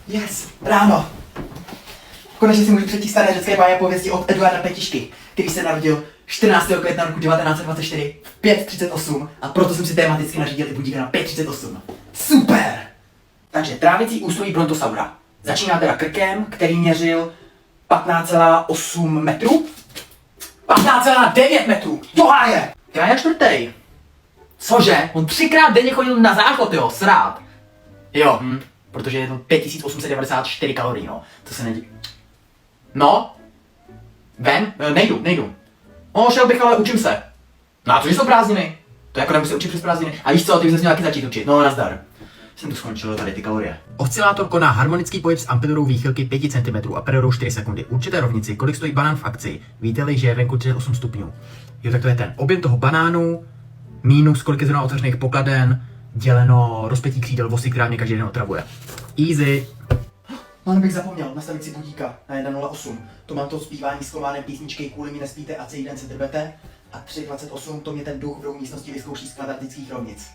Yes, ráno. Konečně si můžu přečíst staré řecké báje pověsti od Eduarda Petišky, který se narodil 14. května roku 1924 v 5:38 a proto jsem si tematicky nařídil i budíka na 5:38. Super! Takže trávicí ústrojí brontosaura. Začíná teda krkem, který měřil 15,8 metrů. 15,9 metrů! Tohle je! Já je čtvrtý. Cože? On 3krát denně chodil na záchod, jo, srát. Jo, protože je to 5894 kalorií, no. To se nedí. No? Ven? Nejdu. Šel bych, ale učím se. No a cože jsou prázdniny? To jako nemusím učit přes prázdniny. A víš co, ty bys měl taky začít učit. No, nazdar. Jsem tu skončil tady ty kalorie. Oscilátor koná harmonický pohyb s amplitudou výchylky 5 cm a periodou 4 sekundy. Určité rovnici, kolik stojí banán v akci. Víte-li, že je venku 38 stupňů. Jo, tak to je ten objem toho banánu minus kolik je zrovna otevřených pokladen děleno rozpětí křídel vosy, která mě každý den otravuje. Easy. Mám bych zapomněl nastavit si budíka na 1:08. To mám to zpívání s kománem písničky Kvůli mi nespíte a celý den se drbete. A 3:28 to mě ten duch v druhé místnosti vyzkouší z kvadratických rovnic.